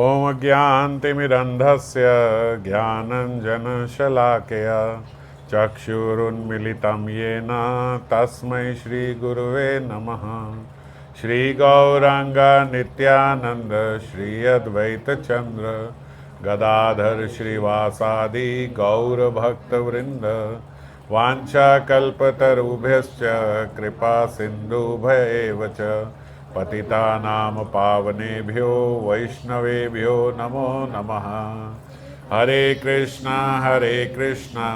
ॐ ज्ञानतिमिरन्धस्य ज्ञानञ्जनशलाकया चक्षुरुन्मिलितं येन तस्मै श्रीगुरुवे नमः। श्रीगौराङ्ग नित्यानन्द श्री अद्वैतचन्द्र गदाधर श्रीवासादि गौरभक्तवृन्द वाञ्छाकल्पतरुभ्यश्च कृपा सिन्धुभ्येव च पतितानां पावनेभ्यो वैष्णवेभ्यो नमो नमः। हरे कृष्णा कृष्णा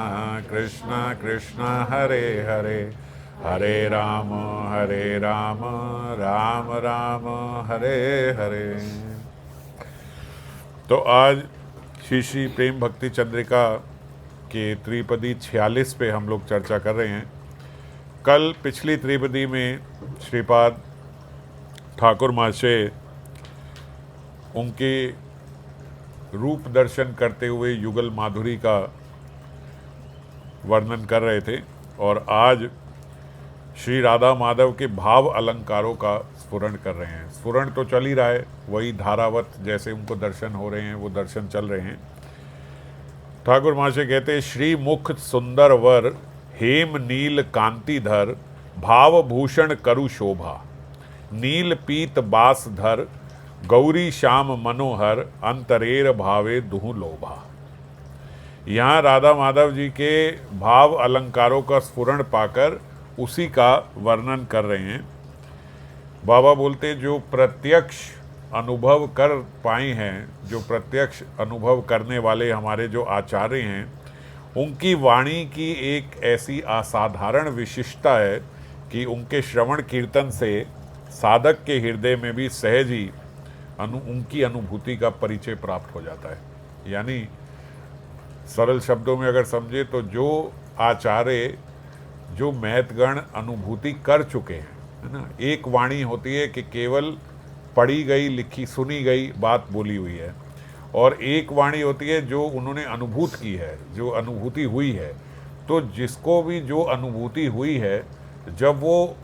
कृष्णा हरे हरे, हरे राम राम राम हरे हरे। तो आज श्री श्री प्रेम भक्ति चंद्रिका के त्रिपदी 46 पे हम लोग चर्चा कर रहे हैं। कल पिछली त्रिपदी में श्रीपाद ठाकुर महाशय उनके रूप दर्शन करते हुए युगल माधुरी का वर्णन कर रहे थे और आज श्री राधा माधव के भाव अलंकारों का स्फुरण कर रहे हैं। स्फुरण तो चल ही रहा है, वही धारावत जैसे उनको दर्शन हो रहे हैं वो दर्शन चल रहे हैं। ठाकुर महाशय कहते हैं, श्री मुख सुंदर वर हेम नील कांतिधर भाव भूषण करु शोभा नील पीत बास धर गौरी श्याम मनोहर अंतरेर भावे दुहु लोभा। यहाँ राधा माधव जी के भाव अलंकारों का स्फुरण पाकर उसी का वर्णन कर रहे हैं। बाबा बोलते जो प्रत्यक्ष अनुभव कर पाए हैं, जो प्रत्यक्ष अनुभव करने वाले हमारे जो आचार्य हैं, उनकी वाणी की एक ऐसी असाधारण विशिष्टता है कि उनके श्रवण कीर्तन से साधक के हृदय में भी सहज ही उनकी अनुभूति का परिचय प्राप्त हो जाता है। यानी सरल शब्दों में अगर समझे तो जो आचार्य जो महतगण अनुभूति कर चुके हैं, है ना। एक वाणी होती है कि केवल पढ़ी गई लिखी सुनी गई बात बोली हुई है, और एक वाणी होती है जो उन्होंने अनुभूत की है, जो अनुभूति हुई है। तो जिसको भी जो अनुभूति हुई है, जब वो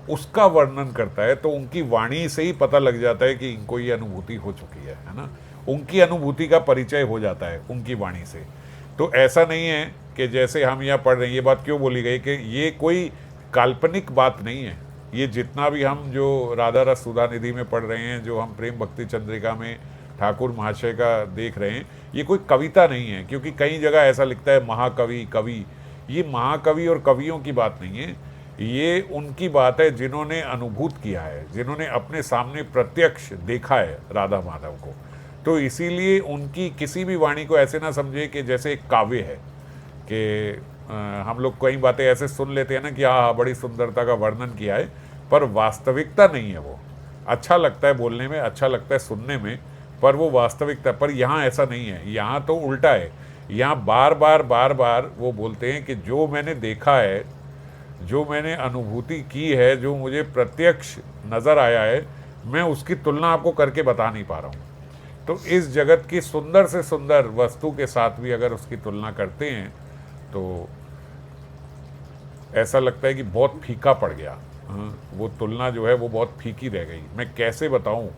उसका वर्णन करता है तो उनकी वाणी से ही पता लग जाता है कि इनको ये अनुभूति हो चुकी है ना। उनकी अनुभूति का परिचय हो जाता है उनकी वाणी से। तो ऐसा नहीं है कि जैसे हम यहाँ पढ़ रहे हैं, ये बात क्यों बोली गई कि ये कोई काल्पनिक बात नहीं है। ये जितना भी हम जो राधा रस सुधा निधि में पढ़ रहे हैं, जो हम प्रेम भक्ति चंद्रिका में ठाकुर महाशय का देख रहे हैं, ये कोई कविता नहीं है। क्योंकि कई जगह ऐसा लिखता है महाकवि कवि, ये महाकवि और कवियों की बात नहीं है। ये उनकी बात है जिन्होंने अनुभूत किया है, जिन्होंने अपने सामने प्रत्यक्ष देखा है राधा माधव को। तो इसीलिए उनकी किसी भी वाणी को ऐसे ना समझे कि जैसे एक काव्य है कि हम लोग कई बातें ऐसे सुन लेते हैं ना कि हाँ बड़ी सुंदरता का वर्णन किया है, पर वास्तविकता नहीं है। वो अच्छा लगता है बोलने में, अच्छा लगता है सुनने में, पर वो वास्तविकता पर यहाँ ऐसा नहीं है। यहाँ तो उल्टा है। यहाँ बार बार वो बोलते हैं कि जो मैंने देखा है, जो मैंने अनुभूति की है, जो मुझे प्रत्यक्ष नज़र आया है, मैं उसकी तुलना आपको करके बता नहीं पा रहा हूँ। तो इस जगत की सुंदर से सुंदर वस्तु के साथ भी अगर उसकी तुलना करते हैं तो ऐसा लगता है कि बहुत फीका पड़ गया। वो तुलना जो है वो बहुत फीकी रह गई। मैं कैसे बताऊँ,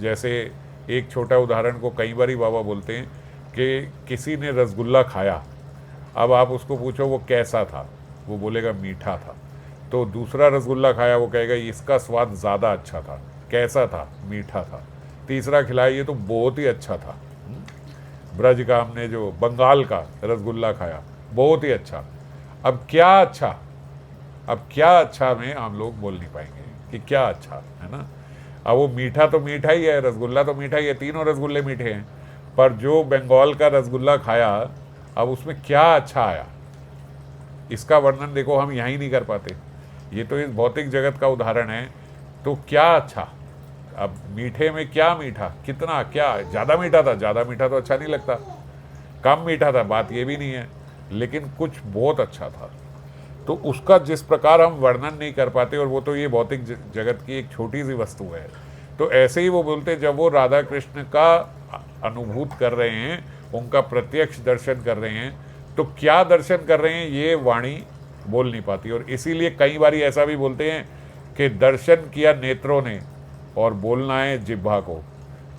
जैसे एक छोटा उदाहरण को कई बार बाबा बोलते हैं कि किसी ने रसगुल्ला खाया, अब आप उसको पूछो वो कैसा था, वो बोलेगा मीठा था। तो दूसरा रसगुल्ला खाया, वो कहेगा इसका स्वाद ज़्यादा अच्छा था। कैसा था? मीठा था। तीसरा खिलाया, ये तो बहुत ही अच्छा था। ब्रज का हमने जो बंगाल का रसगुल्ला खाया, बहुत ही अच्छा। अब क्या अच्छा, अब क्या अच्छा में हम लोग बोल नहीं पाएंगे कि क्या अच्छा है ना। अब वो मीठा तो मीठा ही है, रसगुल्ला तो मीठा ही है, तीनों रसगुल्ले मीठे हैं, पर जो बंगाल का रसगुल्ला खाया, अब उसमें क्या अच्छा आया, इसका वर्णन देखो हम यहाँ ही नहीं कर पाते। ये तो इस भौतिक जगत का उदाहरण है। तो क्या अच्छा, अब मीठे में क्या मीठा, कितना, क्या ज़्यादा मीठा था, ज़्यादा मीठा तो अच्छा नहीं लगता, कम मीठा था, बात ये भी नहीं है, लेकिन कुछ बहुत अच्छा था। तो उसका जिस प्रकार हम वर्णन नहीं कर पाते, और वो तो ये भौतिक जगत की एक छोटी सी वस्तु है। तो ऐसे ही वो बोलते जब वो राधा कृष्ण का अनुभूत कर रहे हैं, उनका प्रत्यक्ष दर्शन कर रहे हैं, तो क्या दर्शन कर रहे हैं ये वाणी बोल नहीं पाती। और इसीलिए कई बार ऐसा भी बोलते हैं कि दर्शन किया नेत्रों ने और बोलना है जिह्वा को।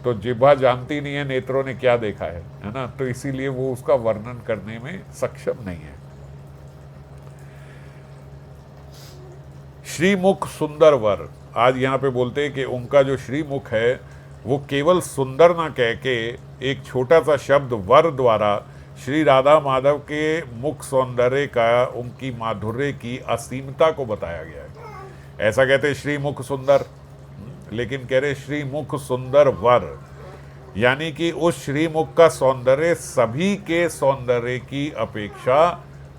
तो जिह्वा जानती नहीं है नेत्रों ने क्या देखा है ना, तो इसीलिए वो उसका वर्णन करने में सक्षम नहीं है। श्रीमुख सुंदर वर, आज यहाँ पे बोलते हैं कि उनका जो श्रीमुख है वो केवल सुंदर ना कह के एक छोटा सा शब्द वर द्वारा श्री राधा माधव के मुख सौंदर्य का, उनकी माधुर्य की असीमता को बताया गया है। ऐसा कहते श्रीमुख सुंदर, लेकिन कह रहे श्रीमुख सुंदर वर, यानी कि उस श्रीमुख का सौंदर्य सभी के सौंदर्य की अपेक्षा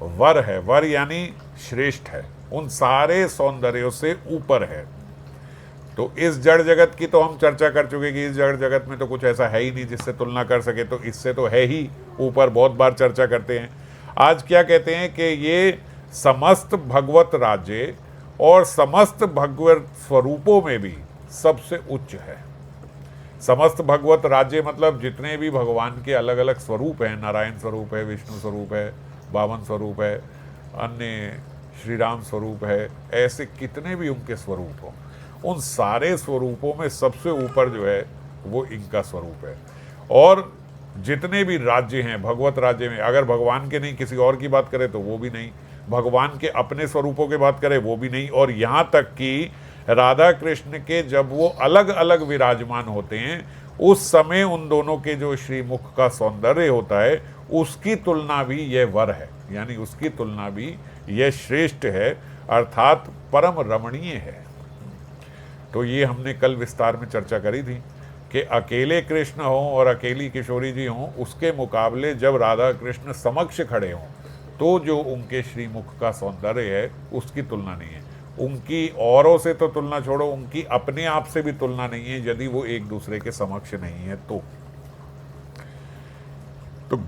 वर है। वर यानी श्रेष्ठ है, उन सारे सौंदर्यों से ऊपर है। तो इस जड़ जगत की तो हम चर्चा कर चुके कि इस जड़ जगत में तो कुछ ऐसा है ही नहीं जिससे तुलना कर सके, तो इससे तो है ही ऊपर, बहुत बार चर्चा करते हैं। आज क्या कहते हैं कि ये समस्त भगवत राज्य और समस्त भगवत स्वरूपों में भी सबसे उच्च है। समस्त भगवत राज्य मतलब जितने भी भगवान के अलग अलग स्वरूप हैं, नारायण स्वरूप है, विष्णु स्वरूप है, वामन स्वरूप है, अन्य श्री राम स्वरूप है, ऐसे कितने भी उनके स्वरूप हों, उन सारे स्वरूपों में सबसे ऊपर जो है वो इनका स्वरूप है। और जितने भी राज्य हैं भगवत राज्य में, अगर भगवान के नहीं किसी और की बात करें तो वो भी नहीं, भगवान के अपने स्वरूपों की बात करें वो भी नहीं, और यहाँ तक कि राधा कृष्ण के जब वो अलग अलग विराजमान होते हैं उस समय उन दोनों के जो श्रीमुख का सौंदर्य होता है उसकी तुलना भी यह वर है, यानी उसकी तुलना भी यह श्रेष्ठ है, अर्थात परम रमणीय है। तो ये हमने कल विस्तार में चर्चा करी थी कि अकेले कृष्ण हों और अकेली किशोरी जी हों, उसके मुकाबले जब राधा कृष्ण समक्ष खड़े हों तो जो उनके श्रीमुख का सौंदर्य है उसकी तुलना नहीं है। उनकी औरों से तो तुलना छोड़ो, उनकी अपने आप से भी तुलना नहीं है यदि वो एक दूसरे के समक्ष नहीं है तो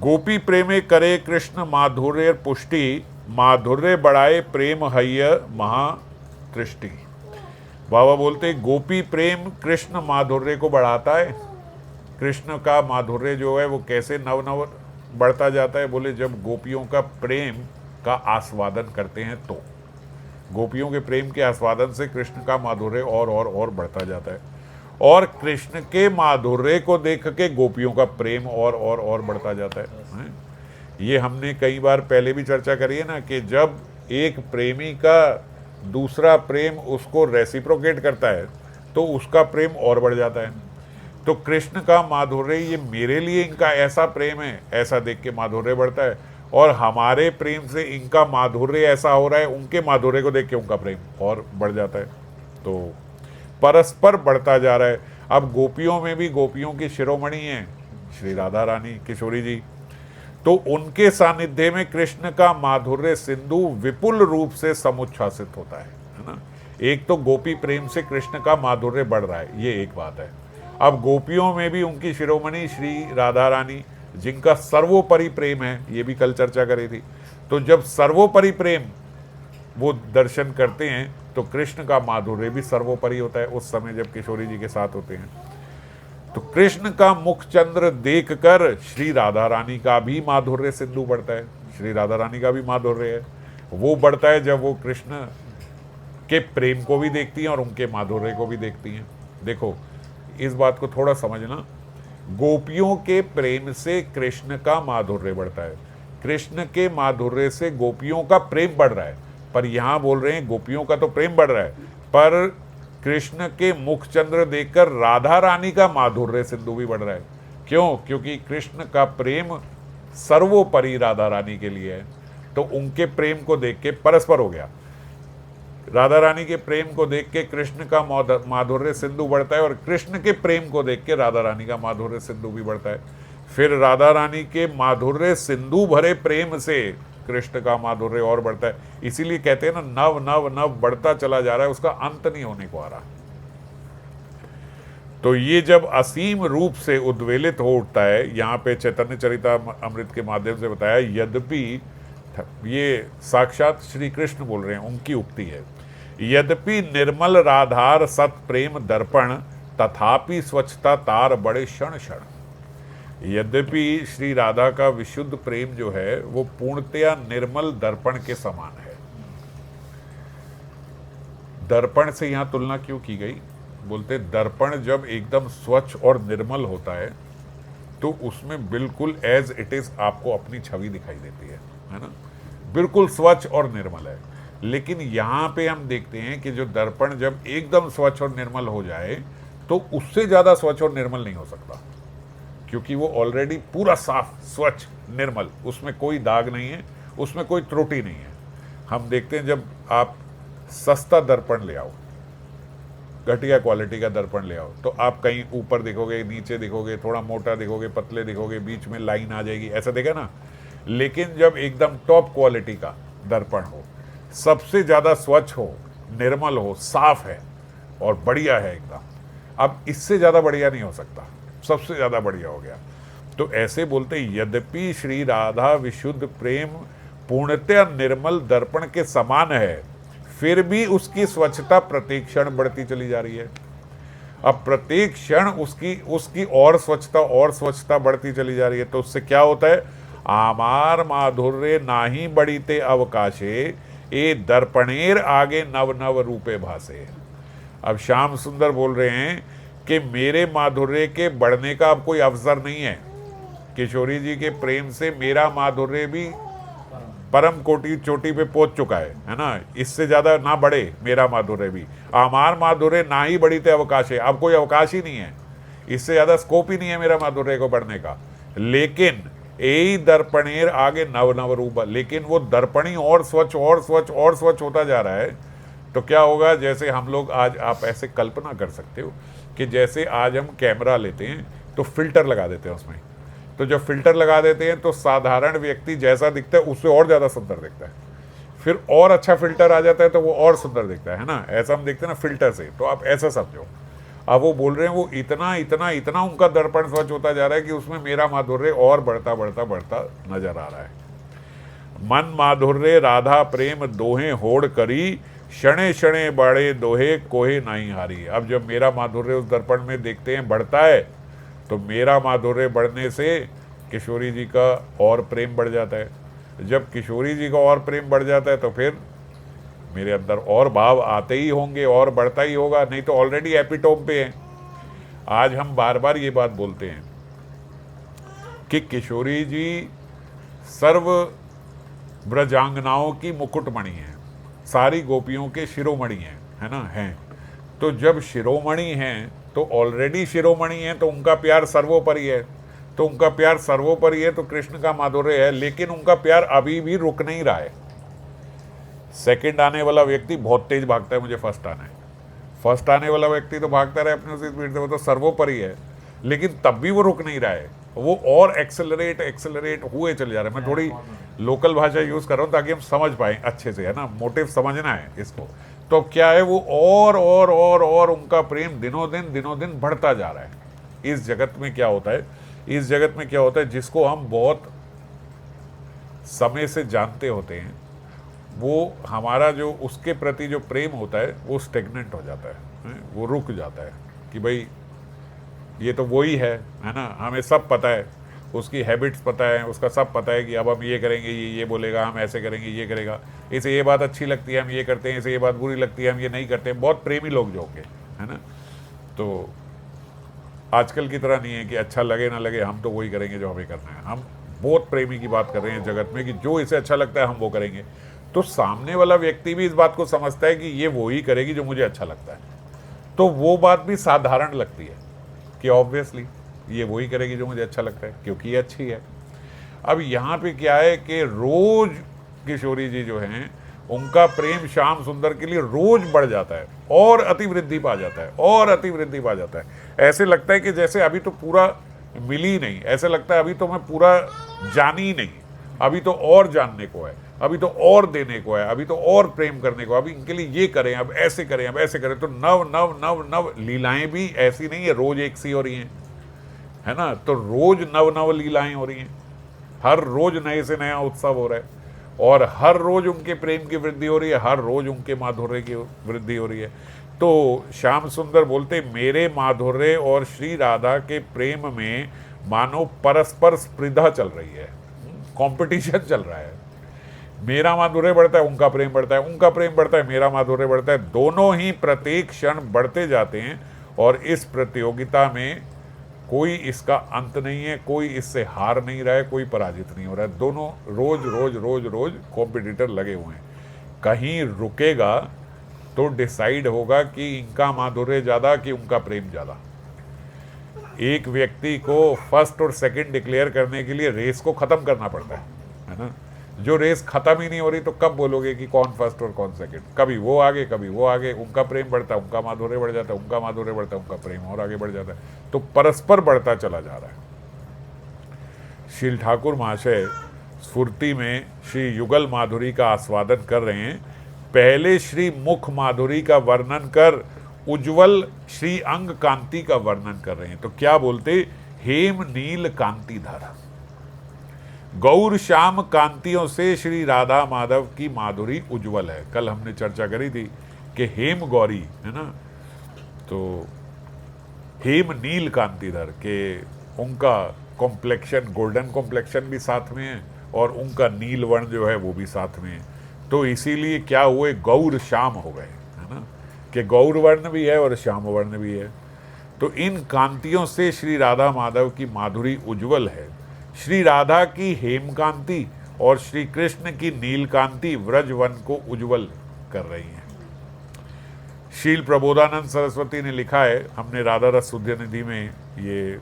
गोपी प्रेमे करे कृष्ण माधुर्य पुष्टि, माधुर्य बढ़ाए प्रेम हय्य महातृष्टि। बाबा बोलते गोपी प्रेम कृष्ण माधुर्य को बढ़ाता है। कृष्ण का माधुर्य जो है वो कैसे नव नव बढ़ता जाता है, बोले जब गोपियों का प्रेम का आस्वादन करते हैं तो गोपियों के प्रेम के आस्वादन से कृष्ण का माधुर्य और बढ़ता जाता है, और कृष्ण के माधुर्य को देख के गोपियों का प्रेम और बढ़ता जाता है। ये हमने कई बार पहले भी चर्चा करी है ना कि जब एक प्रेमी का दूसरा प्रेम उसको रेसिप्रोकेट करता है तो उसका प्रेम और बढ़ जाता है। तो कृष्ण का माधुर्य, ये मेरे लिए इनका ऐसा प्रेम है, ऐसा देख के माधुर्य बढ़ता है, और हमारे प्रेम से इनका माधुर्य ऐसा हो रहा है, उनके माधुर्य को देख के उनका प्रेम और बढ़ जाता है। तो परस्पर बढ़ता जा रहा है। अब गोपियों में भी गोपियों की शिरोमणि हैं श्री राधा रानी किशोरी जी, तो उनके सानिध्य में कृष्ण का माधुर्य सिंधु विपुल रूप से समुच्छ्वासित होता है ना। एक तो गोपी प्रेम से कृष्ण का माधुर्य बढ़ रहा है, ये एक बात है। अब गोपियों में भी उनकी शिरोमणि श्री राधा रानी जिनका सर्वोपरि प्रेम है, ये भी कल चर्चा करी थी। तो जब सर्वोपरि प्रेम वो दर्शन करते हैं तो कृष्ण का माधुर्य भी सर्वोपरि होता है उस समय जब किशोरी जी के साथ होते हैं। तो कृष्ण का मुख चंद्र देखकर श्री राधा रानी का भी माधुर्य सिंधु बढ़ता है। श्री राधा रानी का भी माधुर्य है, वो बढ़ता है जब वो कृष्ण के प्रेम को भी देखती हैं और उनके माधुर्य को भी देखती हैं। देखो इस बात को थोड़ा समझना, गोपियों के प्रेम से कृष्ण का माधुर्य बढ़ता है, कृष्ण के माधुर्य से गोपियों का प्रेम बढ़ रहा है। पर यहाँ बोल रहे हैं गोपियों का तो प्रेम बढ़ रहा है, पर कृष्ण के मुख चंद्र देखकर राधा रानी का माधुर्य सिंधु भी बढ़ रहा है। क्यों? क्योंकि कृष्ण का प्रेम सर्वोपरि राधा रानी के लिए है, तो उनके प्रेम को देख के परस्पर हो गया। राधा रानी के प्रेम को देख के कृष्ण का माधुर्य सिंधु बढ़ता है, और कृष्ण के प्रेम को देख के राधा रानी का माधुर्य सिंधु भी बढ़ता है। फिर राधा रानी के माधुर्य सिंधु भरे प्रेम से कृष्ण का माधुर्य और बढ़ता है। इसीलिए कहते हैं ना, नव नव नव बढ़ता चला जा रहा है, उसका अंत नहीं होने को आ रहा। तो ये जब असीम रूप से उद्वेलित हो उठता है, यहाँ पे चैतन्य चरितामृत के माध्यम से बताया, यद्यपि ये साक्षात श्री कृष्ण बोल रहे हैं, उनकी उक्ति है, यद्यपि निर्मल राधार सत प्रेम दर्पण, तथापि स्वच्छता तार बड़े क्षण क्षण। यद्यपि श्री राधा का विशुद्ध प्रेम जो है वो पूर्णतया निर्मल दर्पण के समान है। दर्पण से यहाँ तुलना क्यों की गई? बोलते दर्पण जब एकदम स्वच्छ और निर्मल होता है तो उसमें बिल्कुल एज इट इज आपको अपनी छवि दिखाई देती है ना, बिल्कुल स्वच्छ और निर्मल है। लेकिन यहाँ पे हम देखते हैं कि जो दर्पण जब एकदम स्वच्छ और निर्मल हो जाए तो उससे ज़्यादा स्वच्छ और निर्मल नहीं हो सकता, क्योंकि वो ऑलरेडी पूरा साफ स्वच्छ निर्मल, उसमें कोई दाग नहीं है, उसमें कोई त्रुटि नहीं है। हम देखते हैं जब आप सस्ता दर्पण ले आओ, घटिया क्वालिटी का दर्पण ले आओ, तो आप कहीं ऊपर दिखोगे, नीचे दिखोगे, थोड़ा मोटा दिखोगे, पतले दिखोगे, बीच में लाइन आ जाएगी, ऐसा देखा ना। लेकिन जब एकदम टॉप क्वालिटी का दर्पण हो, सबसे ज़्यादा स्वच्छ हो, निर्मल हो, साफ है और बढ़िया है एकदम, अब इससे ज़्यादा बढ़िया नहीं हो सकता, सबसे ज़्यादा बढ़िया हो गया। तो ऐसे बोलते यद्यपि श्री राधा विशुद्ध प्रेम पूर्णतया निर्मल दर्पण के समान है, फिर भी उसकी स्वच्छता प्रत्येक क्षण बढ़ती चली जा रही है। अब प्रत्येक क्षण उसकी और स्वच्छता बढ़ती चली जा रही है। तो उससे क्या होता है, आमार माधुर्य नाही बढ़ीते अवकाशे, ए दर्पणेर आगे नव नव रूपे भासे। अब श्याम सुंदर बोल रहे हैं कि मेरे माधुर्य के बढ़ने का अब कोई अवसर नहीं है। किशोरी जी के प्रेम से मेरा माधुर्य भी परम कोटि चोटी पे पहुंच चुका है ना, इससे ज्यादा ना बढ़े मेरा माधुर्य भी। आमार माधुर्य ना ही बढ़ी थे अवकाश है, अब कोई अवकाश ही नहीं है, इससे ज्यादा स्कोप ही नहीं है मेरा माधुर्य को बढ़ने का। लेकिन ए दर्पणेर आगे नव नव रूप, लेकिन वो दर्पणी और स्वच्छ और स्वच्छ और स्वच्छ होता जा रहा है। तो क्या होगा, जैसे हम लोग आज, आप ऐसे कल्पना कर सकते हो कि जैसे आज हम कैमरा लेते हैं तो फिल्टर लगा देते हैं उसमें, तो जब फिल्टर लगा देते हैं तो साधारण व्यक्ति जैसा दिखता है उससे और ज़्यादा सुंदर दिखता है, फिर और अच्छा फिल्टर आ जाता है तो वो और सुंदर दिखता है ना, ऐसा हम देखते हैं ना फिल्टर से। तो आप ऐसा समझो, अब वो बोल रहे हैं वो इतना इतना इतना उनका दर्पण स्वच्छ होता जा रहा है कि उसमें मेरा माधुर्य और बढ़ता बढ़ता बढ़ता नजर आ रहा है। मन माधुर्य राधा प्रेम दोहे होड़ करी, क्षणे क्षणे बढ़े दोहे कोहे नहीं हारी। अब जब मेरा माधुर्य उस दर्पण में देखते हैं बढ़ता है, तो मेरा माधुर्य बढ़ने से किशोरी जी का और प्रेम बढ़ जाता है। जब किशोरी जी का और प्रेम बढ़ जाता है तो फिर मेरे अंदर और भाव आते ही होंगे और बढ़ता ही होगा, नहीं तो ऑलरेडी एपिटोम पे है। आज हम बार बार ये बात बोलते हैं कि किशोरी जी सर्व ब्रजांगनाओं की मुकुटमणि है, सारी गोपियों के शिरोमणि है ना, हैं। तो जब शिरोमणि हैं तो ऑलरेडी शिरोमणि है, तो उनका प्यार सर्वोपरि है, तो उनका प्यार सर्वोपरि है तो कृष्ण का माधुर्य है। लेकिन उनका प्यार अभी भी रुक नहीं रहा है। सेकंड आने वाला व्यक्ति बहुत तेज भागता है, मुझे फर्स्ट आना है, फर्स्ट आने वाला व्यक्ति तो भागता रहे अपने उसी स्पीड से, वो तो सर्वोपरि है, लेकिन तब भी वो रुक नहीं रहा है, वो और एक्सेलरेट हुए चले जा रहे हैं। मैं थोड़ी लोकल भाषा यूज कर रहा हूँ ताकि हम समझ पाए अच्छे से, है ना, मोटिव समझना है इसको। तो क्या है, वो और उनका प्रेम दिनों दिन बढ़ता जा रहा है। इस जगत में क्या होता है, इस जगत में क्या होता है, जिसको हम बहुत समय से जानते होते हैं, वो हमारा जो उसके प्रति जो प्रेम होता है वो स्टेगनेंट हो जाता है, वो रुक जाता है कि भाई ये तो वही है ना, हमें सब पता है, उसकी हैबिट्स पता है, उसका सब पता है कि अब हम ये करेंगे, ये बोलेगा, हम ऐसे करेंगे, ये करेगा, इसे ये बात अच्छी लगती है हम ये करते हैं, इसे ये बात बुरी लगती है हम ये नहीं करते हैं। बहुत प्रेमी लोग जो होंगे, है ना। तो आजकल की तरह नहीं है कि अच्छा लगे ना लगे हम तो वही करेंगे जो हमें करना है। हम बहुत प्रेमी की बात कर रहे हैं जगत में कि जो इसे अच्छा लगता है हम वो करेंगे। तो सामने वाला व्यक्ति भी इस बात को समझता है कि ये वही करेगी जो मुझे अच्छा लगता है, तो वो बात भी साधारण लगती है कि ऑब्वियसली ये वही करेगी जो मुझे अच्छा लगता है क्योंकि ये अच्छी है। अब यहाँ पे क्या है कि रोज किशोरी जी जो हैं उनका प्रेम श्याम सुंदर के लिए रोज बढ़ जाता है और अतिवृद्धि पा जाता है और अतिवृद्धि पा जाता है। ऐसे लगता है कि जैसे अभी तो पूरा मिली नहीं, ऐसे लगता है अभी तो मैं पूरा जानी नहीं, अभी तो और जानने को है, अभी तो और देने को है, अभी तो और प्रेम करने को, अभी इनके लिए ये करें, अब ऐसे करें, अब ऐसे करें। तो नव नव नव नव लीलाएं भी ऐसी नहीं है रोज एक सी हो रही हैं, है ना। तो रोज नव नव लीलाएं हो रही हैं, हर रोज नए से नया उत्सव हो रहा है और हर रोज उनके प्रेम की वृद्धि हो रही है, हर रोज उनके माधुर्य की वृद्धि हो रही है। तो श्याम सुंदर बोलते मेरे माधुर्य और श्री राधा के प्रेम में मानो परस्पर स्पर्धा चल रही है, कंपटीशन चल रहा है। मेरा माधुर्य बढ़ता है, उनका प्रेम बढ़ता है, उनका प्रेम बढ़ता है, मेरा माधुर्य बढ़ता है, दोनों ही प्रत्येक क्षण बढ़ते जाते हैं और इस प्रतियोगिता में कोई इसका अंत नहीं है, कोई इससे हार नहीं रहा है, कोई पराजित नहीं हो रहा है। दोनों रोज रोज रोज रोज कॉम्पिटिटर लगे हुए हैं। कहीं रुकेगा तो डिसाइड होगा कि इनका माधुर्य ज़्यादा कि उनका प्रेम ज़्यादा। एक व्यक्ति को फर्स्ट और सेकंड डिक्लेयर करने के लिए रेस को ख़त्म करना पड़ता है ना। जो रेस ख़त्म ही नहीं हो रही तो कब बोलोगे कि कौन फर्स्ट और कौन सेकंड? कभी वो आगे, कभी वो आगे, उनका प्रेम बढ़ता है, उनका माधुर्य बढ़ जाता है, उनका माधुर्य बढ़ता है, उनका प्रेम और आगे बढ़ जाता है, तो परस्पर बढ़ता चला जा रहा है। श्री ठाकुर महाशय स्फूर्ति में श्री युगल माधुरी का आस्वादन कर रहे हैं। पहले श्री मुख माधुरी का वर्णन कर उज्जवल श्री अंग कांति का वर्णन कर रहे हैं। तो क्या बोलते? हेम नील कांति धर। गौर श्याम कांतियों से श्री राधा माधव की माधुरी उज्जवल है। कल हमने चर्चा करी थी कि हेम गौरी है ना, तो हेम नील कांति धर के उनका कॉम्प्लेक्शन, गोल्डन कॉम्प्लेक्शन भी साथ में है और उनका नील वर्ण जो है वो भी साथ में है। तो इसीलिए क्या हुए? गौर श्याम हो गए, है ना, कि गौर वर्ण भी है और श्याम वर्ण भी है। तो इन कांतियों से श्री राधा माधव की माधुरी उज्जवल है। श्री राधा की हेम कांति और श्री कृष्ण की नील कांति व्रज वन को उज्जवल कर रही हैं। शील प्रबोधानंद सरस्वती ने लिखा है, हमने राधा रस सुध्य निधि में ये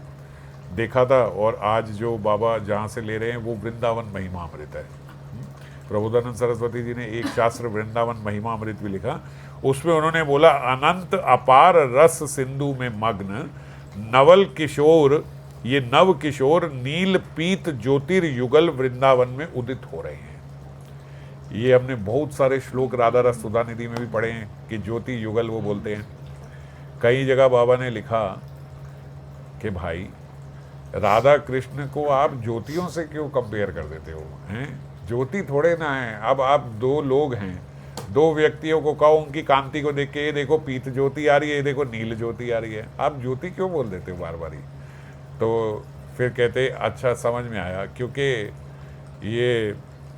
देखा था, और आज जो बाबा जहाँ से ले रहे हैं वो वृंदावन महिमा अमृत है। प्रबोधानंद सरस्वती जी ने एक शास्त्र वृंदावन महिमा अमृत भी लिखा। उसमें उन्होंने बोला, अनंत अपार रस सिंधु में मग्न नवल किशोर, ये नव किशोर नील पीत ज्योतिर्युगल वृंदावन में उदित हो रहे हैं। ये हमने बहुत सारे श्लोक राधा रस सुधा निधि में भी पढ़े हैं कि ज्योति युगल वो बोलते हैं। कई जगह बाबा ने लिखा कि भाई राधा कृष्ण को आप ज्योतियों से क्यों कंपेयर कर देते हो? हैं, ज्योति थोड़े ना है। अब आप दो लोग हैं, दो व्यक्तियों को कहो उनकी कांति को देख के ये देखो पीत ज्योति आ रही है, ये देखो नील ज्योति आ रही है, आप ज्योति क्यों बोल देते हो बार बार ही? तो फिर कहते अच्छा समझ में आया, क्योंकि ये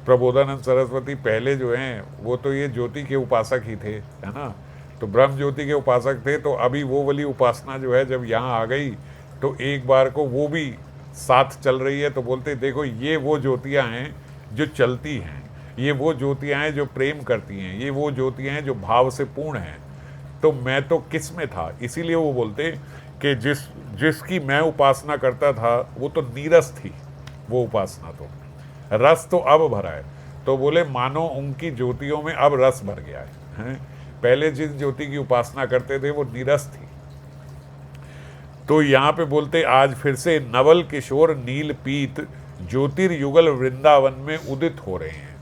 प्रबोधानंद सरस्वती पहले जो हैं वो तो ये ज्योति के उपासक ही थे, है ना, तो ब्रह्म ज्योति के उपासक थे। तो अभी वो वाली उपासना जो है जब यहाँ आ गई तो एक बार को वो भी साथ चल रही है। तो बोलते देखो ये वो ज्योतियाँ हैं जो चलती हैं, ये वो ज्योतियाँ हैं जो प्रेम करती हैं, ये वो ज्योतियाँ हैं जो भाव से पूर्ण हैं। तो मैं तो किस में था? इसीलिए वो बोलते कि जिसकी मैं उपासना करता था वो तो नीरस थी, वो उपासना तो रस तो अब भरा है। तो बोले मानो उनकी ज्योतियों में अब रस भर गया है। पहले जिस ज्योति की उपासना करते थे वो नीरस थी। तो यहाँ पे बोलते आज फिर से नवल किशोर नील पीत ज्योतिर्युगल वृंदावन में उदित हो रहे हैं।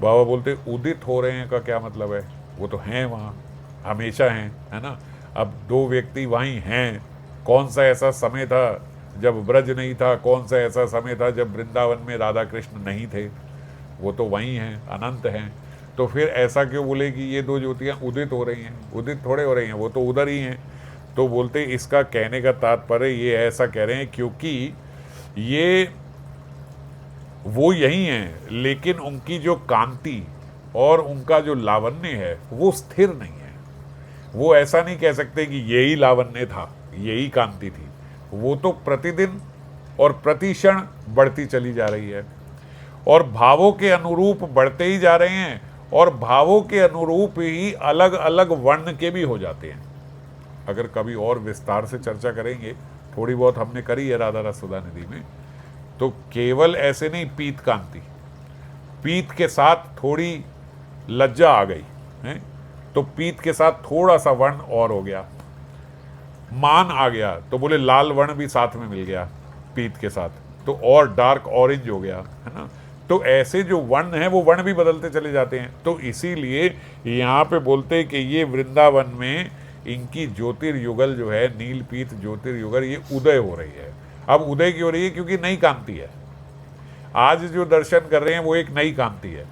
बाबा बोलते उदित हो रहे हैं का क्या मतलब है? वो तो हैं वहाँ, हमेशा हैं, है ना। अब दो व्यक्ति वहीं हैं। कौन सा ऐसा समय था जब ब्रज नहीं था? कौन सा ऐसा समय था जब वृंदावन में राधा कृष्ण नहीं थे? वो तो वहीं हैं, अनंत हैं। तो फिर ऐसा क्यों बोले कि ये दो ज्योतियाँ उदित हो रही हैं? उदित थोड़े हो रही हैं, वो तो उधर ही हैं। तो बोलते इसका कहने का तात्पर्य ये ऐसा कह रहे हैं क्योंकि ये वो यही हैं, लेकिन उनकी जो कांति और उनका जो लावण्य है वो स्थिर नहीं है। वो ऐसा नहीं कह सकते कि यही लावण्य था, यही कांति थी। वो तो प्रतिदिन और प्रतिक्षण बढ़ती चली जा रही है और भावों के अनुरूप बढ़ते ही जा रहे हैं, और भावों के अनुरूप ही अलग अलग वर्ण के भी हो जाते हैं। अगर कभी और विस्तार से चर्चा करेंगे, थोड़ी बहुत हमने करी है राधा रस सुधा निधि में, तो केवल ऐसे नहीं पीत कांति, पीत के साथ थोड़ी लज्जा आ गई है, तो पीत के साथ थोड़ा सा वर्ण और हो गया, मान आ गया, तो बोले लाल वर्ण भी साथ में मिल गया पीत के साथ, तो और डार्क ऑरेंज हो गया, है ना। तो ऐसे जो वर्ण हैं वो वर्ण भी बदलते चले जाते हैं। तो इसीलिए यहाँ पे बोलते हैं कि ये वृंदावन में इनकी ज्योतिर्युगल जो है, नील पीत ज्योतिर्युगल, ये उदय हो रही है। अब उदय क्यों हो रही है? क्योंकि नई कांति है। आज जो दर्शन कर रहे हैं वो एक नई कांति है,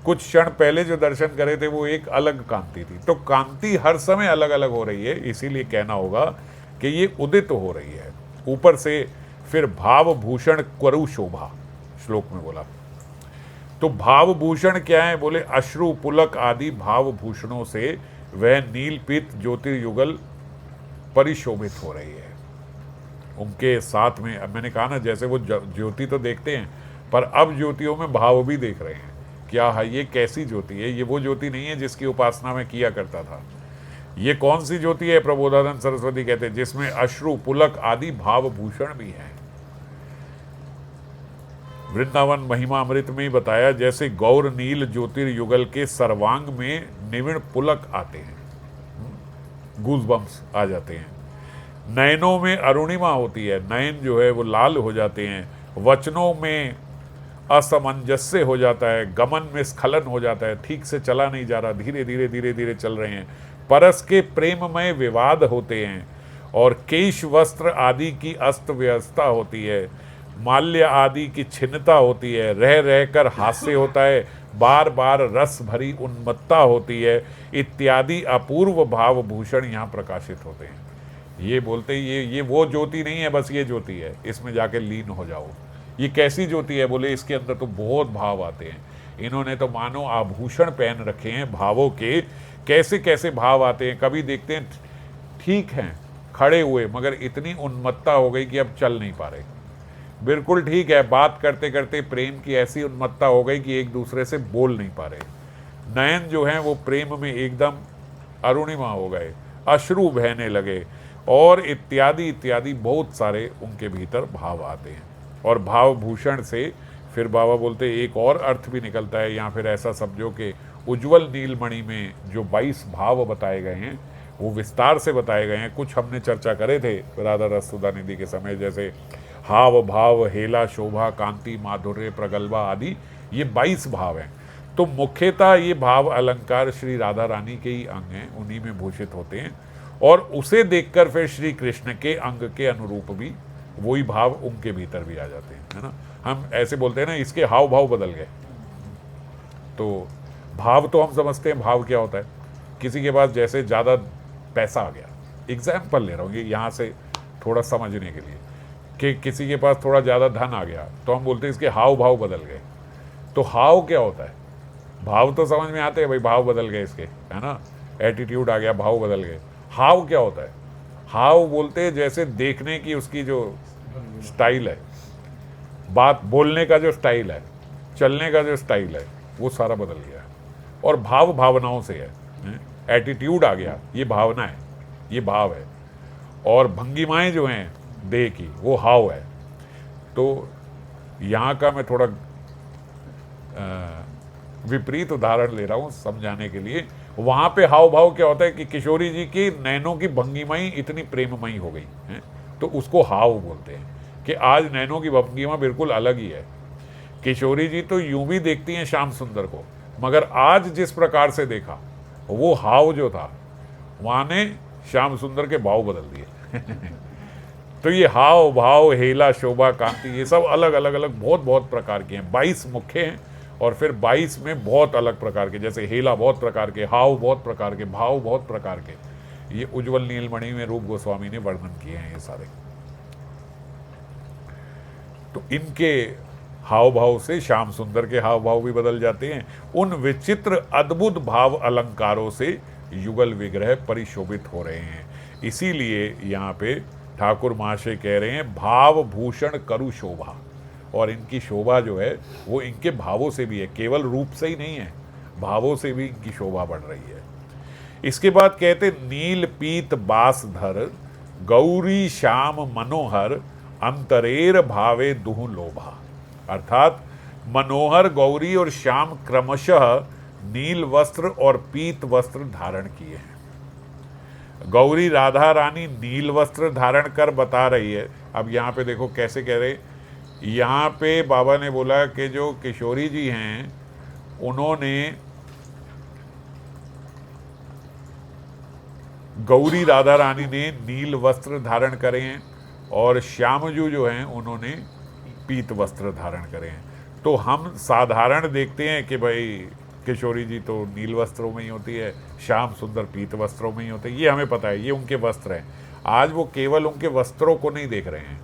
कुछ क्षण पहले जो दर्शन करे थे वो एक अलग कांति थी। तो कांति हर समय अलग अलग हो रही है, इसीलिए कहना होगा कि ये उदित हो रही है। ऊपर से फिर भाव भूषण करु शोभा श्लोक में बोला। तो भाव भूषण क्या है? बोले अश्रु पुलक आदि भाव भूषणों से वह नील पीत ज्योतिर्युगल परिशोभित हो रही है। उनके साथ में, अब मैंने कहा ना, जैसे वो ज्योति तो देखते हैं, पर अब ज्योतियों में भाव भी देख रहे हैं। क्या है ये, कैसी ज्योति है ये? वो ज्योति नहीं है जिसकी उपासना में किया करता था। ये कौन सी ज्योति है? प्रबोधानंद सरस्वती कहते हैं जिसमें अश्रु, पुलक आदि भाव भूषण भी हैं। वृंदावन महिमा अमृत में ही बताया, जैसे गौर नील ज्योतिर्युगल के सर्वांग में निविड़ पुलक आते हैं, गूज़बम्स आ जाते हैं। नयनों में अरुणिमा होती है, नयन जो है वो लाल हो जाते हैं। वचनों में असमंजस्य हो जाता है, गमन में स्खलन हो जाता है, ठीक से चला नहीं जा रहा, धीरे धीरे धीरे धीरे चल रहे हैं। परस के प्रेममय विवाद होते हैं और केश वस्त्र आदि की अस्त व्यवस्था होती है। माल्य आदि की छिन्नता होती है, रह रहकर हास्य होता है, बार बार रस भरी उन्मत्ता होती है, इत्यादि अपूर्व भाव भूषण यहाँ प्रकाशित होते हैं। ये बोलते ये वो ज्योति नहीं है, बस ये ज्योति है, इसमें जाके लीन हो जाओ। ये कैसी ज्योति है? बोले इसके अंदर तो बहुत भाव आते हैं। इन्होंने तो मानो आभूषण पहन रखे हैं भावों के। कैसे कैसे भाव आते हैं, कभी देखते हैं ठीक हैं खड़े हुए, मगर इतनी उन्मत्ता हो गई कि अब चल नहीं पा रहे। बिल्कुल ठीक है, बात करते करते प्रेम की ऐसी उन्मत्ता हो गई कि एक दूसरे से बोल नहीं पा रहे। नयन जो हैं वो प्रेम में एकदम अरुणिमा हो गए, अश्रु बहने लगे, और इत्यादि इत्यादि बहुत सारे उनके भीतर भाव आते हैं। और भाव भूषण से फिर बाबा बोलते एक और अर्थ भी निकलता है, या फिर ऐसा समझो कि उज्ज्वल नीलमणि में जो 22 भाव बताए गए हैं वो विस्तार से बताए गए हैं। कुछ हमने चर्चा करे थे राधा रस सुधा निधि के समय, जैसे हाव भाव, हेला, शोभा, कांति, माधुर्य, प्रगल्भा आदि, ये 22 भाव हैं। तो मुख्यतः ये भाव अलंकार श्री राधा रानी के ही अंग हैं, उन्हीं में भूषित होते हैं। और उसे देखकर फिर श्री कृष्ण के अंग के अनुरूप भी वही भाव उनके भीतर भी आ जाते हैं, है ना। हम ऐसे बोलते हैं ना, इसके हाव भाव बदल गए। तो भाव तो हम समझते हैं, भाव क्या होता है? किसी के पास जैसे ज़्यादा पैसा आ गया, एग्जाम्पल ले रहा हूँ ये यहाँ से थोड़ा समझने के लिए, कि किसी के पास थोड़ा ज़्यादा धन आ गया, तो हम बोलते हैं इसके हाव भाव बदल गए। तो हाव क्या होता है? भाव तो समझ में आते हैं, भाई भाव बदल गए इसके, है ना, एटीट्यूड आ गया, भाव बदल गए। हाव क्या होता है? हाव बोलते हैं जैसे देखने की उसकी जो स्टाइल है, बात बोलने का जो स्टाइल है, चलने का जो स्टाइल है, वो सारा बदल गया। और भाव भावनाओं से है, एटीट्यूड आ गया, ये भावना है, ये भाव है। और भंगिमाएं जो हैं देह की, वो हाव है। तो यहाँ का मैं थोड़ा विपरीत उदाहरण ले रहा हूँ समझाने के लिए। वहाँ पे हाव भाव क्या होता है कि किशोरी जी की नैनों की भंगिमाई इतनी प्रेममयी हो गई है, तो उसको हाव बोलते हैं कि आज नैनों की भंगिमा बिल्कुल अलग ही है। किशोरी जी तो यूं भी देखती हैं श्याम सुंदर को, मगर आज जिस प्रकार से देखा, वो हाव जो था वहाँ ने श्याम सुंदर के भाव बदल दिए। तो ये हाव भाव, हेला, शोभा, कांति, ये सब अलग अलग अलग बहुत प्रकार के हैं। 22 मुख्य हैं और फिर 22 में बहुत अलग प्रकार के, जैसे हेला बहुत प्रकार के, हाव बहुत प्रकार के, भाव बहुत प्रकार के। ये उज्ज्वल नीलमणि में रूप गोस्वामी ने वर्णन किए हैं ये सारे। तो इनके हाव भाव से श्याम सुंदर के हाव भाव भी बदल जाते हैं। उन विचित्र अद्भुत भाव अलंकारों से युगल विग्रह परिशोभित हो रहे हैं। इसीलिए यहाँ पे ठाकुर महाशय कह रहे हैं भाव भूषण करु शोभा। और इनकी शोभा जो है वो इनके भावों से भी है, केवल रूप से ही नहीं है, भावों से भी इनकी शोभा बढ़ रही है। इसके बाद कहते नील पीत बासधर गौरी श्याम मनोहर अंतरेर भावे दुह लोभा। अर्थात मनोहर गौरी और श्याम क्रमशः नील वस्त्र और पीत वस्त्र धारण किए हैं। गौरी राधा रानी नील वस्त्र धारण कर बता रही है। अब यहाँ पे देखो कैसे कह रहे, यहाँ पे बाबा ने बोला कि जो किशोरी जी हैं उन्होंने गौरी राधा रानी ने नील वस्त्र धारण करे हैं और श्यामजू जो हैं उन्होंने पीत वस्त्र धारण करे हैं। तो हम साधारण देखते हैं कि भाई किशोरी जी तो नील वस्त्रों में ही होती है, श्याम सुंदर पीत वस्त्रों में ही होते हैं, ये हमें पता है, ये उनके वस्त्र हैं। आज वो केवल उनके वस्त्रों को नहीं देख रहे हैं,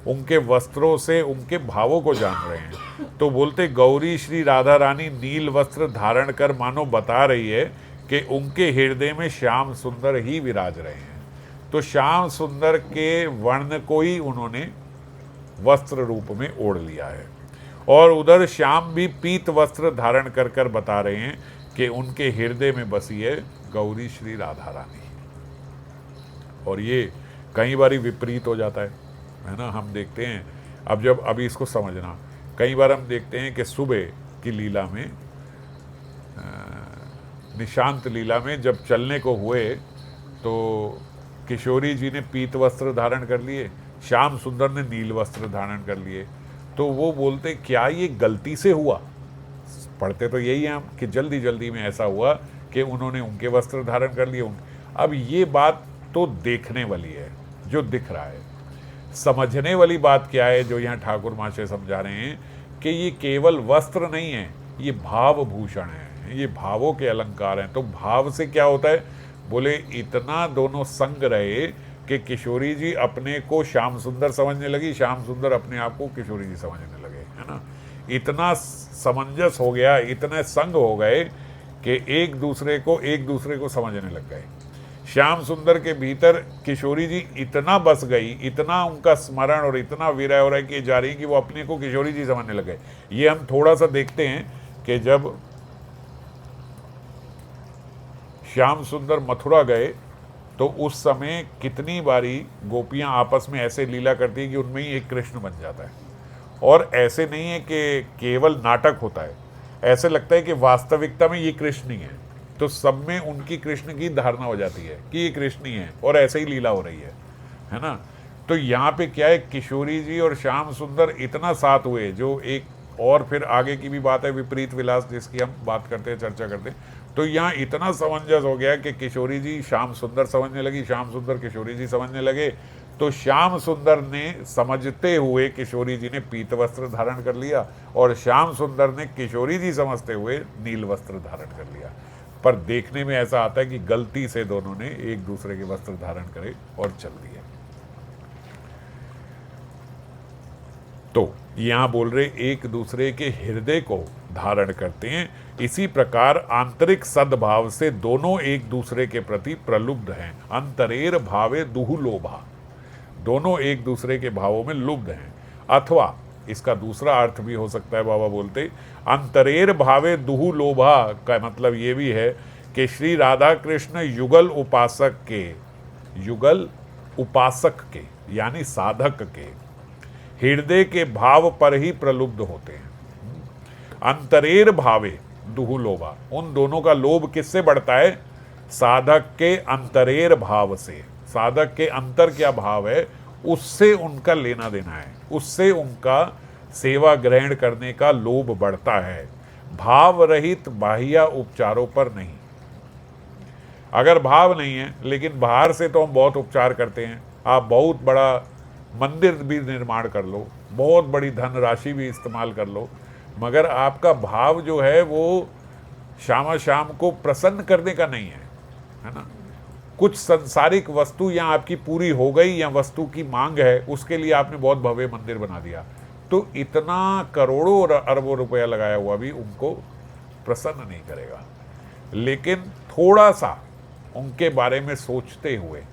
उनके वस्त्रों से उनके भावों को जान रहे हैं। तो बोलते गौरी श्री राधा रानी नील वस्त्र धारण कर मानो बता रही है कि उनके हृदय में श्याम सुंदर ही विराज रहे हैं। तो श्याम सुंदर के वर्ण को ही उन्होंने वस्त्र रूप में ओढ़ लिया है। और उधर श्याम भी पीत वस्त्र धारण कर कर बता रहे हैं कि उनके हृदय में बसी है गौरी श्री राधा रानी। और ये कई बार विपरीत हो जाता है ना। हम देखते हैं अभी इसको समझना, कई बार हम देखते हैं कि सुबह की लीला में, निशांत लीला में जब चलने को हुए तो किशोरी जी ने पीत वस्त्र धारण कर लिए, श्याम सुंदर ने नील वस्त्र धारण कर लिए। तो वो बोलते क्या ये गलती से हुआ? पढ़ते तो यही हैं हम कि जल्दी जल्दी में ऐसा हुआ कि उन्होंने उनके वस्त्र धारण कर लिए। अब ये बात तो देखने वाली है जो दिख रहा है, समझने वाली बात क्या है जो यहाँ ठाकुर महाशय समझा रहे हैं कि ये केवल वस्त्र नहीं है, ये भाव भूषण है, ये भावों के अलंकार हैं। तो भाव से क्या होता है? बोले इतना दोनों संग रहे कि किशोरी जी अपने को श्याम सुंदर समझने लगी, श्याम सुंदर अपने आप को किशोरी जी समझने लगे, है ना। इतना समंजस हो गया, इतने संग हो गए कि एक दूसरे को समझने लग गए। श्याम सुंदर के भीतर किशोरी जी इतना बस गई, इतना उनका स्मरण और इतना विरह हो रहा है कि जा रही कि वो अपने को किशोरी जी समझने लग गए। ये हम थोड़ा सा देखते हैं कि जब श्याम सुंदर मथुरा गए तो उस समय कितनी बारी गोपियां आपस में ऐसे लीला करती है कि उनमें ही एक कृष्ण बन जाता है। और ऐसे नहीं है कि केवल नाटक होता है, ऐसे लगता है कि वास्तविकता में ये कृष्ण ही है। तो सब में उनकी कृष्ण की धारणा हो जाती है कि ये कृष्ण ही है और ऐसे ही लीला हो रही है ना। तो यहाँ पे क्या है, किशोरी जी और श्याम सुंदर इतना साथ हुए, जो एक और फिर आगे की भी बात है विपरीत विलास जिसकी हम बात करते हैं, चर्चा करते हैं। तो यहाँ इतना समंजस हो गया कि किशोरी जी श्याम सुंदर समझने लगी, श्याम सुंदर किशोरी जी समझने लगे। तो श्याम सुंदर ने समझते हुए किशोरी जी ने पीत वस्त्र धारण कर लिया और श्याम सुंदर ने किशोरी जी समझते हुए नील वस्त्र धारण कर लिया। पर देखने में ऐसा आता है कि गलती से दोनों ने एक दूसरे के वस्त्र धारण करे और चल दिए। तो यहां बोल रहे एक दूसरे के हृदय को धारण करते हैं। इसी प्रकार आंतरिक सद्भाव से दोनों एक दूसरे के प्रति प्रलुब्ध हैं। अंतरेर भावे दुहु लोभा, दोनों एक दूसरे के भावों में लुब्ध हैं। अथवा इसका दूसरा अर्थ भी हो सकता है, बाबा बोलते अंतरेर भावे दुहु लोभा का मतलब ये भी है कि श्री राधा कृष्ण युगल उपासक के यानी साधक के हृदय के भाव पर ही प्रलुब्ध होते हैं। अंतरेर भावे दुहु लोभा, उन दोनों का लोभ किससे बढ़ता है? साधक के अंतरेर भाव से। साधक के अंतर क्या भाव है, उससे उनका लेना देना है, उससे उनका सेवा ग्रहण करने का लोभ बढ़ता है, भाव रहित बाह्य उपचारों पर नहीं। अगर भाव नहीं है, लेकिन बाहर से तो हम बहुत उपचार करते हैं, आप बहुत बड़ा मंदिर भी निर्माण कर लो, बहुत बड़ी धनराशि भी इस्तेमाल कर लो, मगर आपका भाव जो है वो शाम को प्रसन्न करने का नहीं है ना। कुछ सांसारिक वस्तु या आपकी पूरी हो गई या वस्तु की मांग है, उसके लिए आपने बहुत भव्य मंदिर बना दिया, तो इतना करोड़ों और अरबों रुपया लगाया हुआ भी उनको प्रसन्न नहीं करेगा। लेकिन थोड़ा सा उनके बारे में सोचते हुए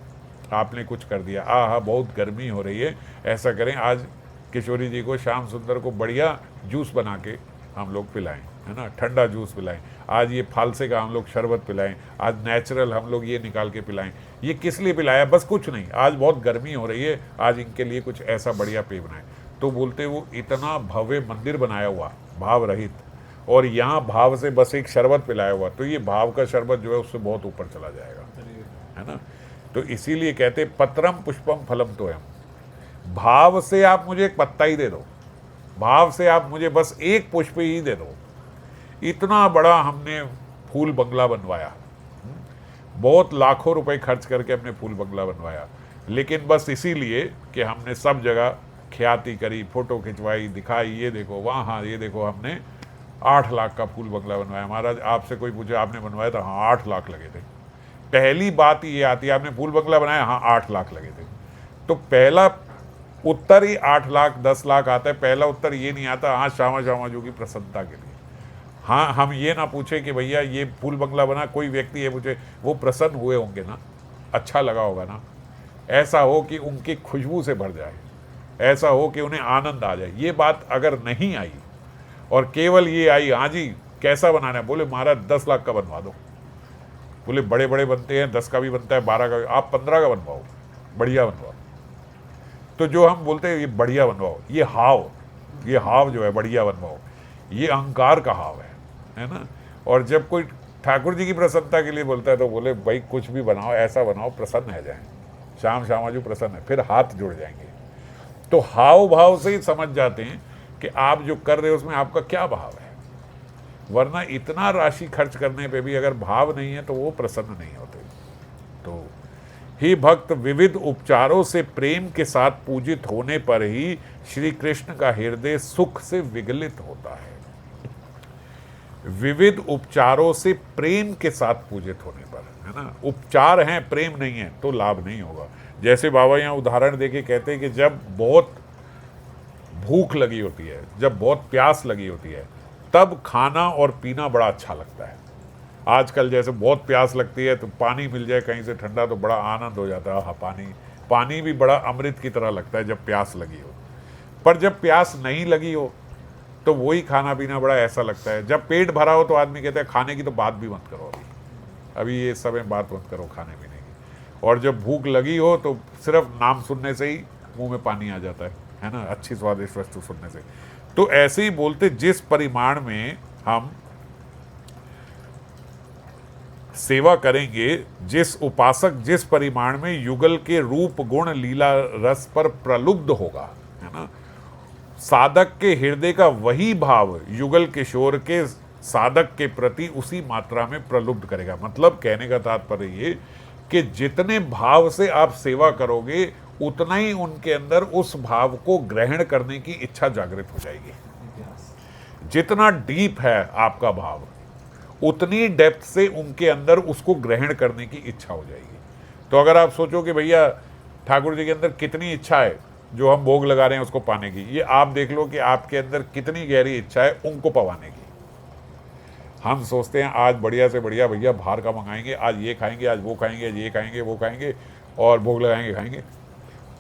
आपने कुछ कर दिया, आहा बहुत गर्मी हो रही है, ऐसा करें आज किशोरी जी को, श्याम सुंदर को बढ़िया जूस बना के हम लोग पिलाएं, है ना, ठंडा जूस पिलाएं, आज ये फालसे का हम लोग शरबत पिलाएं, आज नेचुरल हम लोग ये निकाल के पिलाएं। ये किस लिए पिलाया? बस कुछ नहीं, आज बहुत गर्मी हो रही है, आज इनके लिए कुछ ऐसा बढ़िया पेय बनाएं। तो बोलते वो इतना भव्य मंदिर बनाया हुआ भाव रहित, और यहाँ भाव से बस एक शरबत पिलाया हुआ, तो ये भाव का शरबत जो है उससे बहुत ऊपर चला जाएगा, है ना। तो इसीलिए कहते पत्रम पुष्पम फलम तोयम, भाव से आप मुझे एक पत्ता ही दे दो, भाव से आप मुझे बस एक पुष्प ही दे दो। इतना बड़ा हमने फूल बंगला बनवाया, बहुत लाखों रुपए खर्च करके हमने फूल बंगला बनवाया, लेकिन बस इसीलिए कि हमने सब जगह ख्याति करी, फोटो खिंचवाई, दिखाई, ये देखो वहाँ, ये देखो हमने 8 लाख का फूल बंगला बनवाया। महाराज आपसे कोई पूछे आपने बनवाया था? हाँ 8 लाख लगे थे। पहली बात ये आती है आपने फूल बंगला बनाया? हाँ 8 लाख लगे थे। तो पहला उत्तर ही 8 लाख 10 लाख आता है, पहला उत्तर ये नहीं आता हाँ श्यामा श्यामा जो की प्रसन्नता के लिए। हाँ हम ये ना पूछे कि भैया ये फूल बंगला बना, कोई व्यक्ति ये पूछे वो प्रसन्न हुए होंगे ना, अच्छा लगा होगा ना, ऐसा हो कि उनकी खुशबू से भर जाए, ऐसा हो कि उन्हें आनंद आ जाए। ये बात अगर नहीं आई और केवल ये आई, हाँ जी कैसा बनाना है, बोले महाराज 10 लाख का बनवा दो। बोले बड़े बड़े बनते हैं, 10 का भी बनता है, 12 का भी, आप 15 का बनवाओ, बढ़िया बनवाओ। तो जो हम बोलते हैं ये बढ़िया बनवाओ, ये हाव जो है बढ़िया बनवाओ, ये अहंकार का हाव है ना। और जब कोई ठाकुर जी की प्रसन्नता के लिए बोलता है तो बोले भाई कुछ भी बनाओ, ऐसा बनाओ प्रसन्न है जाए, श्याम श्यामाजू प्रसन्न है, फिर हाथ जुड़ जाएंगे। तो हाव भाव से ही समझ जाते हैं कि आप जो कर रहे हो उसमें आपका क्या भाव है। वरना इतना राशि खर्च करने पे भी अगर भाव नहीं है तो वो प्रसन्न नहीं होते। तो ही भक्त विविध उपचारों से प्रेम के साथ पूजित होने पर ही श्री कृष्ण का हृदय सुख से विगलित होता है। विविध उपचारों से प्रेम के साथ पूजित होने पर, है ना, उपचार हैं प्रेम नहीं है तो लाभ नहीं होगा। जैसे बाबा यहाँ उदाहरण देके कहते हैं कि जब बहुत भूख लगी होती है, जब बहुत प्यास लगी होती है, तब खाना और पीना बड़ा अच्छा लगता है। आजकल जैसे बहुत प्यास लगती है तो पानी मिल जाए कहीं से ठंडा तो बड़ा आनंद हो जाता है। हाँ, पानी भी बड़ा अमृत की तरह लगता है जब प्यास लगी हो। पर जब प्यास नहीं लगी हो तो वही खाना पीना बड़ा ऐसा लगता है। जब पेट भरा हो तो आदमी कहता है खाने की तो बात भी मत करो, अभी ये समय बात मत करो खाने पीने की। और जब भूख लगी हो तो सिर्फ नाम सुनने से ही मुंह में पानी आ जाता है ना, अच्छी स्वादिष्ट वस्तु सुनने से। तो ऐसे ही बोलते, जिस परिमाण में हम सेवा करेंगे, जिस उपासक जिस परिमाण में युगल के रूप गुण लीला रस पर प्रलुब्ध होगा, है ना, साधक के हृदय का वही भाव युगल किशोर के साधक के प्रति उसी मात्रा में प्रलुब्ध करेगा। मतलब कहने का तात्पर्य ये कि जितने भाव से आप सेवा करोगे उतना ही उनके अंदर उस भाव को ग्रहण करने की इच्छा जागृत हो जाएगी। जितना डीप है आपका भाव, उतनी डेप्थ से उनके अंदर उसको ग्रहण करने की इच्छा हो जाएगी। तो अगर आप सोचो कि भैया ठाकुर जी के अंदर कितनी इच्छा है जो हम भोग लगा रहे हैं उसको पाने की, ये आप देख लो कि आपके अंदर कितनी गहरी इच्छा है उनको पवाने की। हम सोचते हैं आज बढ़िया से बढ़िया भैया बाहर का मंगाएंगे, आज ये खाएंगे, आज वो खाएंगे, आज ये खाएंगे, वो खाएंगे और भोग लगाएंगे, खाएंगे।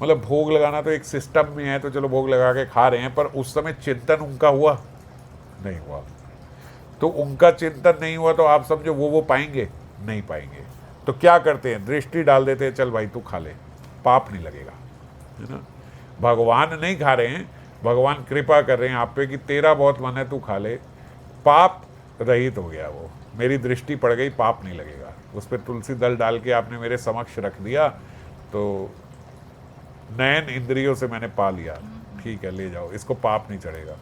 मतलब भोग लगाना तो एक सिस्टम में है, तो चलो भोग लगा के खा रहे हैं, पर उस समय चिंतन उनका हुआ नहीं हुआ। तो उनका चिंतन नहीं हुआ तो आप समझो वो पाएंगे नहीं पाएंगे। तो क्या करते हैं, दृष्टि डाल देते हैं, चल भाई तू खा ले, पाप नहीं लगेगा, है ना। भगवान नहीं खा रहे हैं, भगवान कृपा कर रहे हैं आप पे कि तेरा बहुत मन है तू खा ले, पाप रहित हो गया, वो मेरी दृष्टि पड़ गई, पाप नहीं लगेगा। उस पर तुलसी दल डाल के आपने मेरे समक्ष रख दिया तो नयन इंद्रियों से मैंने पा लिया, ठीक है ले जाओ, इसको पाप नहीं चढ़ेगा।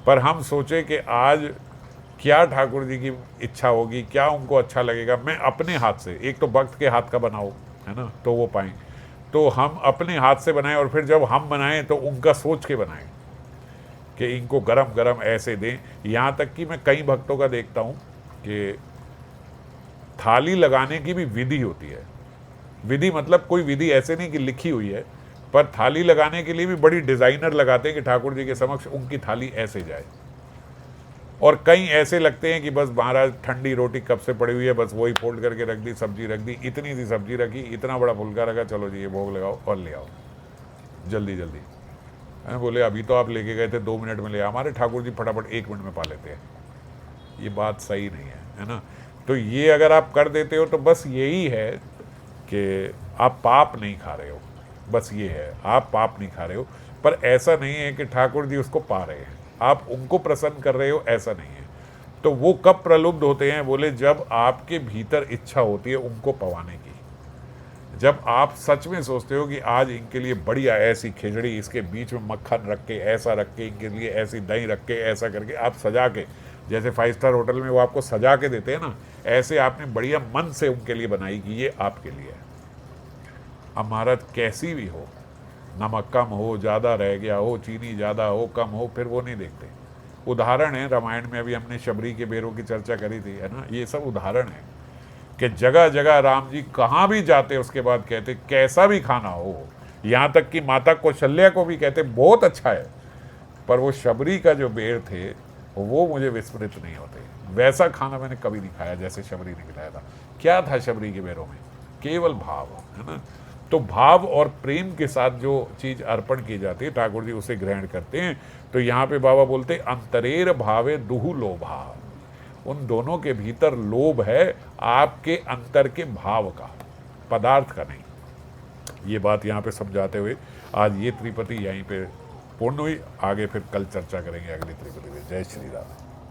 पर हम सोचे कि आज क्या ठाकुर जी की इच्छा होगी, क्या उनको अच्छा लगेगा, मैं अपने हाथ से, एक तो भक्त के हाथ का बनाओ, है ना, तो वो पाएं, तो हम अपने हाथ से बनाएं। और फिर जब हम बनाएं तो उनका सोच के बनाएं कि इनको गरम गरम ऐसे दें। यहाँ तक कि मैं कई भक्तों का देखता हूँ कि थाली लगाने की भी विधि होती है। विधि मतलब कोई विधि ऐसे नहीं कि लिखी हुई है, पर थाली लगाने के लिए भी बड़ी डिज़ाइनर लगाते हैं कि ठाकुर जी के समक्ष उनकी थाली ऐसे जाए। और कई ऐसे लगते हैं कि बस महाराज ठंडी रोटी कब से पड़ी हुई है, बस वही फोल्ड करके रख दी, सब्जी रख दी, इतनी सी सब्जी रखी, इतना बड़ा फुलका रखा, चलो जी ये भोग लगाओ और ले आओ जल्दी जल्दी। मैं बोले अभी तो आप लेके गए थे 2 मिनट में ले आओ, हमारे ठाकुर जी फटाफट 1 मिनट में पा लेते हैं। ये बात सही नहीं है ना। तो ये अगर आप कर देते हो तो बस यही है कि आप पाप नहीं खा रहे हो, बस ये है, आप पाप नहीं खा रहे हो। पर ऐसा नहीं है कि ठाकुर जी उसको पा रहे हैं, आप उनको प्रसन्न कर रहे हो, ऐसा नहीं है। तो वो कब प्रलुब्ध होते हैं, बोले जब आपके भीतर इच्छा होती है उनको पवाने की। जब आप सच में सोचते हो कि आज इनके लिए बढ़िया ऐसी खिचड़ी, इसके बीच में मक्खन रख के, ऐसा रख के, इनके लिए ऐसी दही रख के, ऐसा करके आप सजा के, जैसे 5 स्टार होटल में वो आपको सजा के देते हैं ना, ऐसे आपने बढ़िया मन से उनके लिए बनाई कि ये आपके लिए है। अब महाराज कैसी भी हो, नमक कम हो, ज़्यादा रह गया हो, चीनी ज़्यादा हो, कम हो, फिर वो नहीं देखते। उदाहरण है, रामायण में अभी हमने शबरी के बेरों की चर्चा करी थी, है ना। ये सब उदाहरण है कि जगह जगह राम जी कहाँ भी जाते उसके बाद कहते कैसा भी खाना हो। यहाँ तक कि माता कौशल्या को भी कहते बहुत अच्छा है, पर वो शबरी का जो बेर थे वो मुझे विस्मृत नहीं होते। वैसा खाना मैंने कभी नहीं खाया जैसे शबरी ने खिलाया था। क्या था शबरी के बेरों में, केवल भाव, है ना। तो भाव और प्रेम के साथ जो चीज़ अर्पण की जाती है ठाकुर जी उसे ग्रहण करते हैं। तो यहाँ पे बाबा बोलते अंतरेर भावे दुहु लोभा, उन दोनों के भीतर लोभ है आपके अंतर के भाव का, पदार्थ का नहीं। ये बात यहाँ पे समझाते हुए आज ये त्रिपति यहीं पे पूर्ण हुई। आगे फिर कल चर्चा करेंगे अगली त्रिपति में। जय श्री राम।